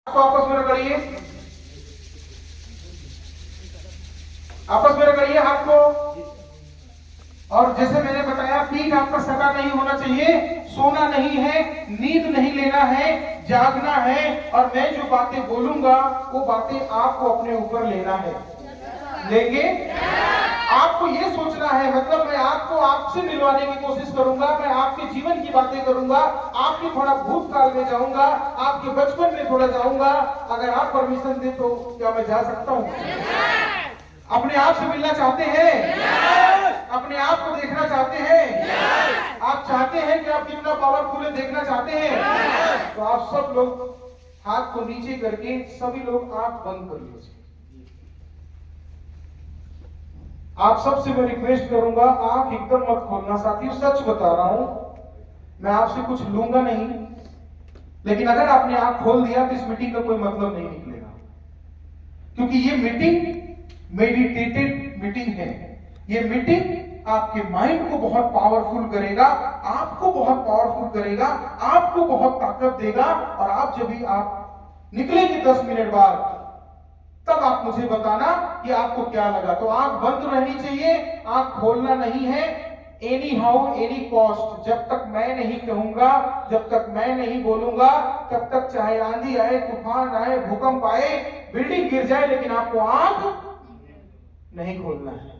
तो आपस में रगड़िए, आपस में रगड़िए हाथ को। और जैसे मैंने बताया, पीठ आपका सटा नहीं होना चाहिए, सोना नहीं है, नींद नहीं लेना है, जागना है। और मैं जो बातें बोलूंगा वो बातें आपको अपने ऊपर लेना है। लेंगे? आपको ये सोचना है, मतलब मैं आपको आपसे मिलवाने की कोशिश करूंगा, मैं आपके जीवन की बातें करूंगा, आपके थोड़ा भूतकाल में जाऊंगा, आपके बचपन में थोड़ा जाऊंगा। अगर आप परमिशन दे तो क्या मैं जा सकता हूं? अपने आप से मिलना चाहते हैं? अपने आप को देखना चाहते हैं? आप चाहते हैं कि आप कितना पावरफुल है देखना चाहते हैं? तो आप सब लोग हाथ को नीचे करके सभी लोग आंख बंद कर लीजिए। आप सबसे मैं रिक्वेस्ट करूंगा, आंख एकदम मत खोलना साथियों, सच बता रहा हूं, मैं आपसे कुछ लूंगा नहीं। लेकिन अगर आपने आंख खोल दिया तो इस मीटिंग का कोई मतलब नहीं निकलेगा, क्योंकि ये मीटिंग मेडिटेटेड मीटिंग है। ये मीटिंग आपके माइंड को बहुत पावरफुल करेगा, आपको बहुत पावरफुल करेगा, आपको बहुत ताकत देगा। और आप जब भी आप निकलेंगे 10 मिनट बाद, तब आप मुझे बताना कि आपको क्या लगा। तो आंख बंद रहनी चाहिए, आंख खोलना नहीं है। एनी हाउ एनी कॉस्ट, जब तक मैं नहीं कहूंगा, जब तक मैं नहीं बोलूंगा, तब तक चाहे आंधी आए, तूफान आए, भूकंप आए, बिल्डिंग गिर जाए, लेकिन आपको आंख नहीं खोलना है।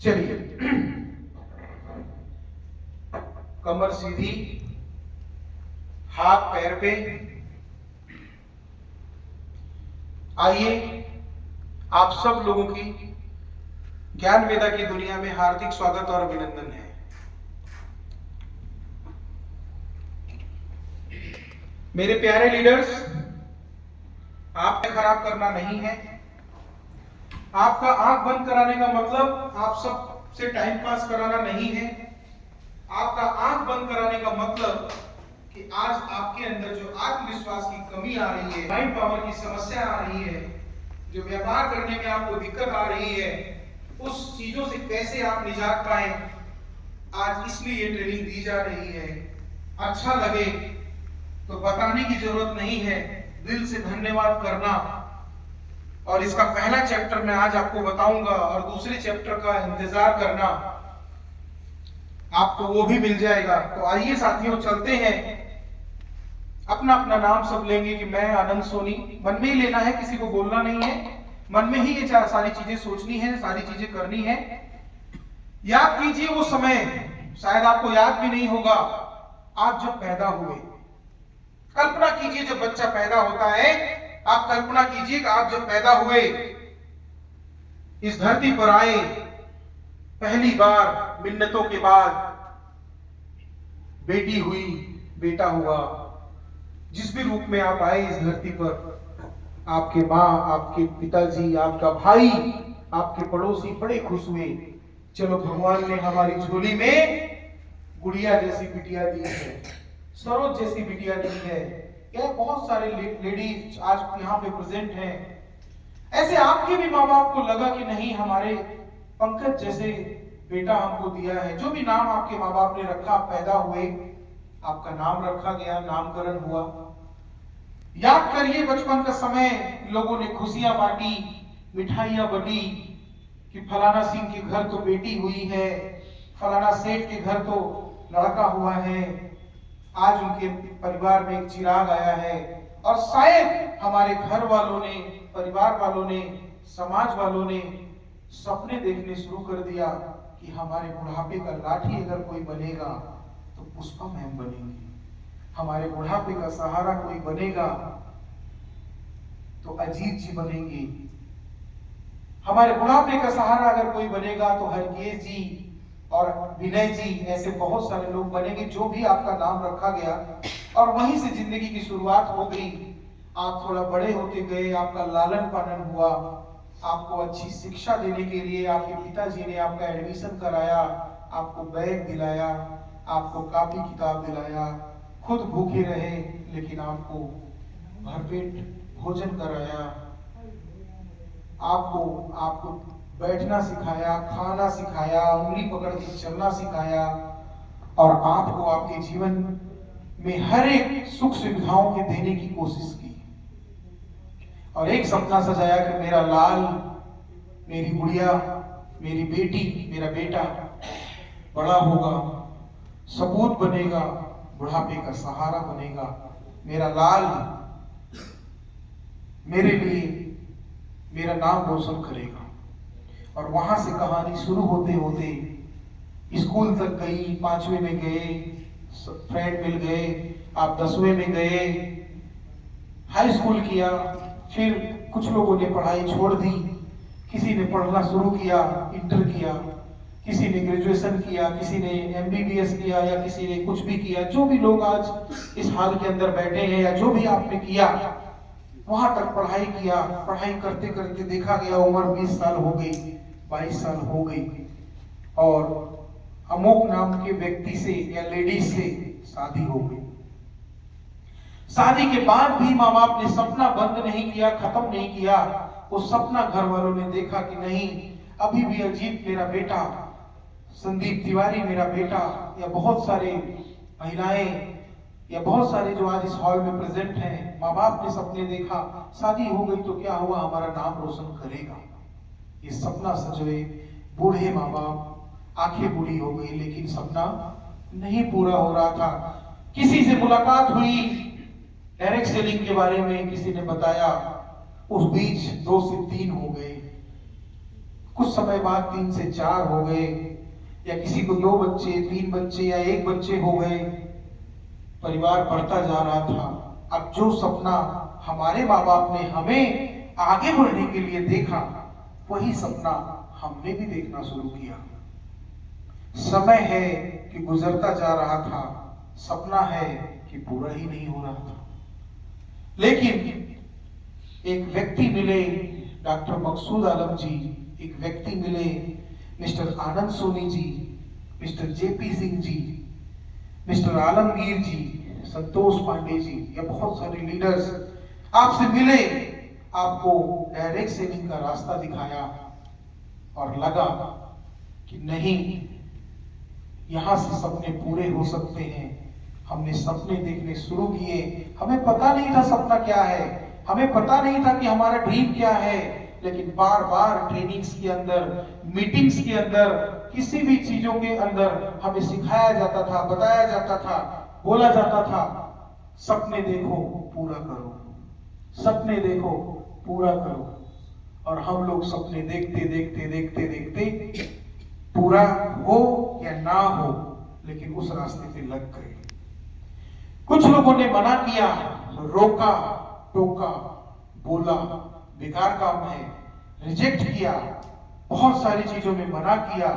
चलिए, कमर सीधी, हाथ पैर पे। आइए, आप सब लोगों की ज्ञान वेदा की दुनिया में हार्दिक स्वागत और अभिनंदन है। मेरे प्यारे लीडर्स, आपने खराब करना नहीं है। आपका आंख बंद कराने का मतलब आप सब से टाइम पास कराना नहीं है। आपका आंख बंद कराने का मतलब कि आज आपके अंदर जो आत्मविश्वास की कमी आ रही है, माइंड पावर की समस्या आ रही है, जो व्यापार करने में आपको दिक्कत आ रही है, उस चीजों से कैसे आप निजात पाए, आज इसलिए ये ट्रेनिंग दी जा रही है। अच्छा लगे तो बताने की जरूरत नहीं है, दिल से धन्यवाद करना। और इसका पहला चैप्टर मैं आज आपको बताऊंगा और दूसरे चैप्टर का इंतजार करना, आपको वो भी मिल जाएगा। तो आइए साथियों, चलते हैं। अपना अपना नाम सब लेंगे कि मैं आनंद सोनी, मन में ही लेना है, किसी को बोलना नहीं है। मन में ही ये सारी चीजें सोचनी है, सारी चीजें करनी है। याद कीजिए वो समय, शायद आपको याद भी नहीं होगा, आप जब पैदा हुए। कल्पना कीजिए जब बच्चा पैदा होता है, आप कल्पना कीजिए कि आप जब पैदा हुए, इस धरती पर आए, पहली बार मिन्नतों के बाद बेटी हुई, बेटा हुआ, जिस भी रूप में आप आए इस धरती पर, आपके माँ, आपके पिताजी, आपका भाई, आपके पड़ोसी बड़े खुश हुए। चलो, भगवान ने हमारी झोली में गुड़िया जैसी बिटिया दी है, सरोज जैसी बिटिया दी है। क्या बहुत सारे लेडीज आज यहाँ पे प्रेजेंट हैं। ऐसे आपके भी माँ बाप को लगा कि नहीं, हमारे पंकज जैसे बेटा हमको दिया है। जो भी नाम आपके माँ बाप ने रखा, पैदा हुए, आपका नाम रखा गया, नामकरण हुआ। याद करिए बचपन का समय, लोगों ने खुशियां बांटी, मिठाइयां बनी कि फलाना सिंह के घर तो बेटी हुई है, फलाना सेठ के घर तो लड़का हुआ है, आज उनके परिवार में एक चिराग आया है। और शायद हमारे घर वालों ने, परिवार वालों ने, समाज वालों ने सपने देखने शुरू कर दिया कि हमारे बुढ़ापे का लाठी अगर कोई बनेगा तो पुष्पा मैम बनेंगी, हमारे बुढ़ापे का सहारा कोई बनेगा तो अजीत जी बनेंगे, हमारे बुढ़ापे का सहारा अगर कोई बनेगा तो हरकेश जी और विनय जी, ऐसे बहुत सारे लोग बनेंगे। जो भी आपका नाम रखा गया, और वहीं से जिंदगी की शुरुआत हो गई। आप थोड़ा बड़े होते गए, आपका लालन पालन हुआ, आपको अच्छी शिक्षा देने के लिए आपके पिताजी ने आपका एडमिशन कराया, आपको बैग दिलाया, आपको कॉपी किताब दिलाया, खुद भूखे रहे लेकिन आपको भरपेट भोजन कराया, आपको बैठना सिखाया, खाना सिखाया, उंगली पकड़ के चलना सिखाया, और आपको आपके जीवन में हर एक सुख सुविधाओं के देने की कोशिश की। और एक सपना सजाया कि मेरा लाल, मेरी गुड़िया, मेरी बेटी, मेरा बेटा बड़ा होगा, सपूत बनेगा, बुढ़ापे का सहारा बनेगा। मेरा लाल मेरे लिए मेरा नाम रोशन करेगा। और वहां से कहानी शुरू होते होते स्कूल तक गई। 5वीं में गए, फ्रेंड मिल गए, आप 10वें में गए, हाई स्कूल किया। फिर कुछ लोगों ने पढ़ाई छोड़ दी, किसी ने पढ़ना शुरू किया, इंटर किया, किसी ने ग्रेजुएशन किया, किसी ने MBBS किया, या किसी ने कुछ भी किया। जो भी लोग आज इस हाल के अंदर बैठे हैं, या जो भी आपने किया, वहां तक पढ़ाई किया। पढ़ाई करते करते देखा गया उम्र 20 साल हो गई, 22 साल हो गई, और अमोक नाम के व्यक्ति से या लेडीज से शादी हो गई। शादी के बाद भी माँ बाप ने सपना बंद नहीं किया, खत्म नहीं किया। वो सपना घर वालों ने देखा कि नहीं, अभी भी अजीत मेरा बेटा, संदीप तिवारी मेरा बेटा, या बहुत सारे महिलाएं या बहुत सारे जो आज इस हॉल में प्रेजेंट हैं, माँ बाप ने सपने देखा। शादी हो गई तो क्या हुआ, हमारा नाम रोशन करेगा। ये सपना सजोए, बूढ़े माँ बाप, आंखें बूढ़ी हो गई, लेकिन सपना नहीं पूरा हो रहा था। किसी से मुलाकात हुई डायरेक्ट सेलिंग के बारे में, किसी ने बताया, उस बीच 2 से 3 हो गए, कुछ समय बाद 3 से 4 हो गए, या किसी को 2 बच्चे, 3 बच्चे या 1 बच्चे हो गए। परिवार बढ़ता जा रहा था। अब जो सपना हमारे माँ बाप ने हमें आगे बढ़ने के लिए देखा, वही सपना हमने भी देखना शुरू किया। समय है कि गुजरता जा रहा था, सपना है कि पूरा ही नहीं हो रहा था। लेकिन एक व्यक्ति मिले, डॉक्टर मकसूद आलम जी, एक व्यक्ति मिले, मिस्टर आनंद Soni ji, mister JP Singh ji, mister Alamgir जी, संतोष पांडे जी, या बहुत सारे लीडर्स आपसे मिले, आपको डायरेक्ट सेलिंग का रास्ता दिखाया, और लगा कि नहीं, यहां से सपने पूरे हो सकते हैं। हमने सपने देखने शुरू किए। हमें पता नहीं था सपना क्या है, हमें पता नहीं था कि हमारा ड्रीम क्या है, लेकिन बार बार ट्रेनिंग्स के अंदर, मीटिंग्स के अंदर, किसी भी चीजों के अंदर हमें सिखाया जाता था, बताया जाता था, बोला जाता था, सपने देखो पूरा करो, सपने देखो पूरा करो। और हम लोग सपने देखते देखते देखते देखते पूरा हो या ना हो, लेकिन उस रास्ते पे लग गए। कुछ लोगों ने मना किया, रोका टोका, बोला बेकार काम है, रिजेक्ट किया, बहुत सारी चीजों में मना किया,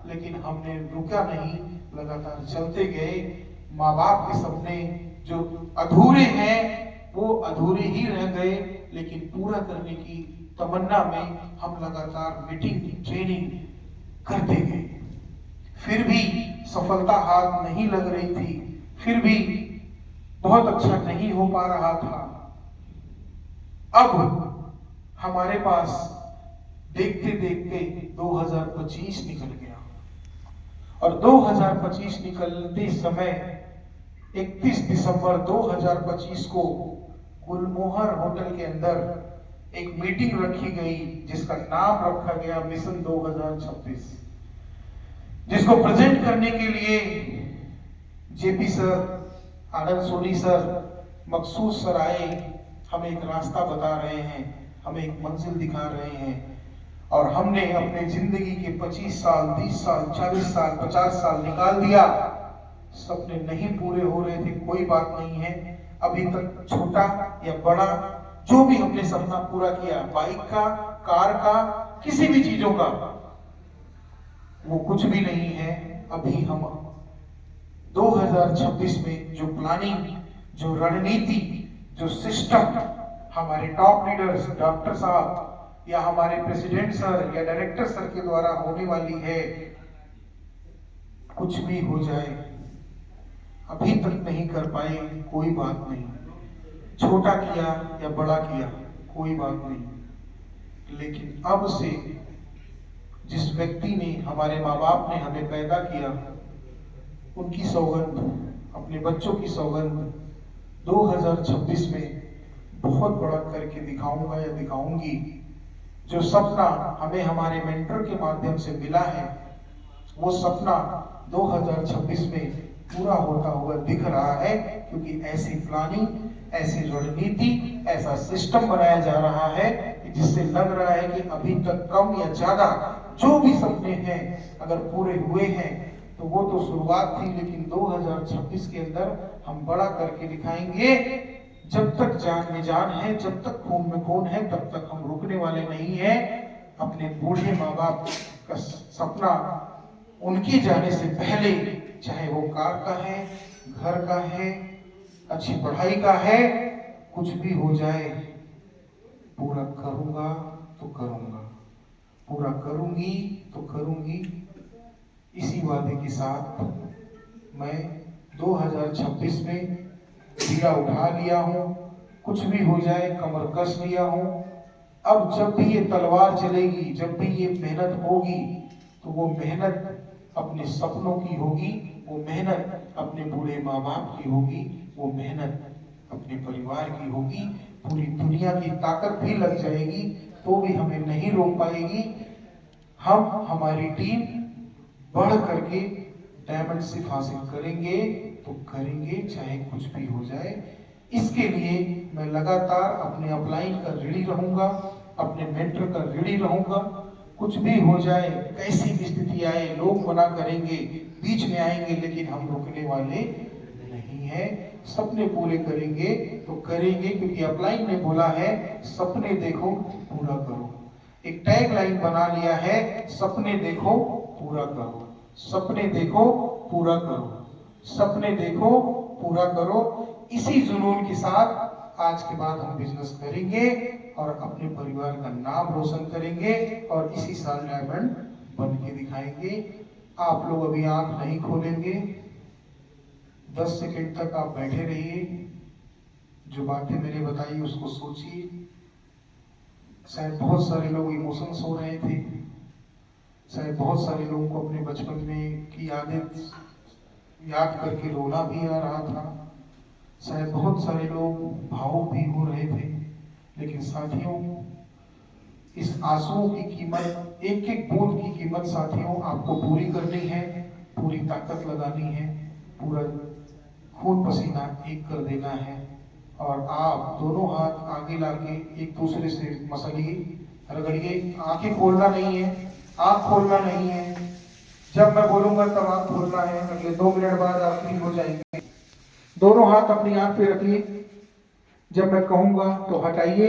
लेकिन हमने रुका नहीं, लगातार चलते गए। माँ बाप के सपने जो अधूरे हैं वो अधूरे ही रह गए, लेकिन पूरा करने की तमन्ना में हम लगातार मीटिंग, ट्रेनिंग करते गए। फिर भी सफलता हाथ नहीं लग रही थी, फिर भी बहुत अच्छा नहीं हो पा रहा था। अब हमारे पास देखते देखते 2025 निकल गया, और 2025 निकलते समय 31 दिसंबर 2025 को गुलमोहर होटल के अंदर एक मीटिंग रखी गई, जिसका नाम रखा गया मिशन 2026, जिसको प्रेजेंट करने के लिए JP सर, आनंद सोनी सर, मकसूद सर आए, हमें एक रास्ता बता रहे हैं, हमें एक मंजिल दिखा रहे हैं। और हमने अपने जिंदगी के 25 साल, 30 साल, 40 साल, 50 साल निकाल दिया। सपने नहीं पूरे हो रहे थे, कोई बात नहीं है, अभी तक छोटा या बड़ा जो भी हमने सपना पूरा किया, बाइक का, कार का, किसी भी चीजों का, वो कुछ भी नहीं है। अभी हम 2026 में जो प्लानिंग, जो रणनीति, जो सिस्टम हमारे टॉप लीडर्स, डॉक्टर साहब या हमारे प्रेसिडेंट सर या डायरेक्टर सर के द्वारा होने वाली है, कुछ भी हो जाए, अभी तक नहीं कर पाए, कोई बात नहीं, छोटा किया या बड़ा किया, कोई बात नहीं, लेकिन अब से जिस व्यक्ति ने, हमारे माँ बाप ने हमें पैदा किया, उनकी सौगंध, अपने बच्चों की सौगंध, 2026 में बहुत बड़ा करके दिखाऊंगा या दिखाऊंगी। जो सपना हमें हमारे मेंटर के माध्यम से मिला है, वो सपना 2026 में पूरा होता हुआ दिख रहा है, क्योंकि ऐसी प्लानिंग, ऐसी रणनीति, ऐसा सिस्टम बनाया जा रहा है जिससे लग रहा है कि अभी तक कम या ज्यादा जो भी सपने हैं अगर पूरे हुए हैं तो वो तो शुरुआत थी, लेकिन 2026 के अंदर हम बड़ा करके दिखाएंगे। जब तक जान में जान है, जब तक खून में खून है, तब तक हम रुकने वाले नहीं हैं। अपने बूढ़े माँ बाप का सपना उनकी जाने से पहले, चाहे वो कार का है, घर का है, अच्छी पढ़ाई का है, कुछ भी हो जाए, पूरा करूंगा तो करूंगा, पूरा करूंगी तो करूंगी। इसी वादे के साथ मैं 2026 में बीड़ा उठा लिया हूं, कुछ भी हो जाए कमर कस लिया हूं। अब जब भी ये तलवार चलेगी, जब भी ये मेहनत होगी, तो वो मेहनत अपने सपनों की होगी, वो मेहनत अपने बूढ़े माँ बाप की होगी, वो मेहनत अपने परिवार की होगी। पूरी दुनिया की ताकत भी लग जाएगी तो भी हमें नहीं रोक पाएगी। हम, हमारी टीम बढ़ करके डायमंड सिर्फ हासिल करेंगे तो करेंगे, चाहे कुछ भी हो जाए। इसके लिए मैं लगातार अपने अपलाइन का ऋणी रहूंगा, अपने मेंटर का ऋणी रहूंगा। कुछ भी हो जाए, कैसी भी स्थिति आए, लोग मना करेंगे, बीच में आएंगे, लेकिन हम रुकने वाले नहीं है। सपने पूरे करेंगे तो करेंगे, क्योंकि अपलाइन ने बोला है सपने देखो पूरा करो। एक टैग लाइन बना लिया है, सपने देखो पूरा करो, सपने देखो पूरा करो, सपने देखो पूरा करो। इसी जुनून के साथ आज के बाद हम बिजनेस करेंगे और अपने परिवार का नाम रोशन करेंगे और इसी साल डायमंड बन के दिखाएंगे। आप लोग अभी आंख नहीं खोलेंगे, 10 सेकंड तक आप बैठे रहिए, जो बातें मैंने बताई उसको सोचिए। शायद बहुत सारे लोग इमोशंस हो रहे थे, शायद बहुत सारे लोगों को अपने बचपन में की यादें याद करके रोना भी आ रहा था, शायद बहुत सारे लोग भावुक भी हो रहे थे। लेकिन साथियों, इस आंसुओं की कीमत, एक एक बूंद की कीमत साथियों आपको पूरी करनी है, पूरी ताकत लगानी है, पूरा खून पसीना एक कर देना है। और आप दोनों हाथ आगे लाके एक दूसरे से मसलिए, रगड़िए। आंखें खोलना नहीं है, आंख खोलना नहीं है। जब मैं बोलूंगा तब आंख खोलना है, अगले 2 मिनट बाद आप फ्री हो जाएंगे। दोनों हाथ अपनी आंख पे रखिए, जब मैं कहूंगा तो हटाइए।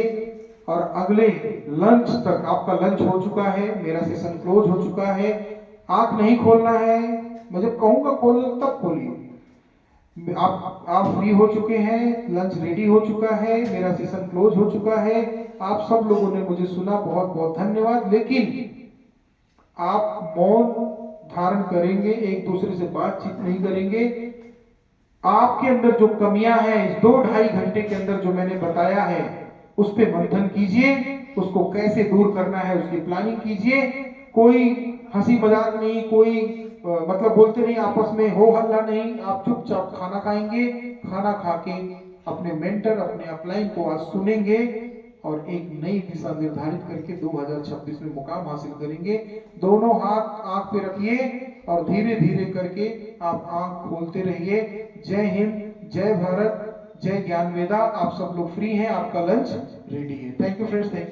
और अगले लंच तक, आपका लंच हो चुका है, मेरा सेशन क्लोज हो चुका है, आंख नहीं खोलना है। मैं जब कहूंगा खोलना तब खोलिए। आप फ्री हो चुके हैं, लंच रेडी हो चुका है, मेरा सेशन क्लोज हो चुका है। आप सब लोगों ने मुझे सुना, बहुत बहुत धन्यवाद। लेकिन आप मौन धारण करेंगे, एक दूसरे से बातचीत नहीं करेंगे। आपके अंदर जो कमियां हैं इस 2-2.5 घंटे के अंदर जो मैंने बताया है, उस पर मंथन कीजिए, उसको कैसे दूर करना है उसकी प्लानिंग कीजिए। कोई हंसी मजाक नहीं, कोई मतलब बोलते नहीं आपस में, हो हल्ला नहीं। आप चुपचाप खाना खाएंगे, खाना खा के अपने मेंटर, अपने अपलाइन को आज सुनेंगे और एक नई दिशा निर्धारित करके 2026 में मुकाम हासिल करेंगे। दोनों हाथ आंख पे रखिए और धीरे धीरे करके आप आंख खोलते रहिए। जय हिंद, जय भारत, जय ज्ञान वेदा। आप सब लोग फ्री हैं, आपका लंच रेडी है। Thank you friends.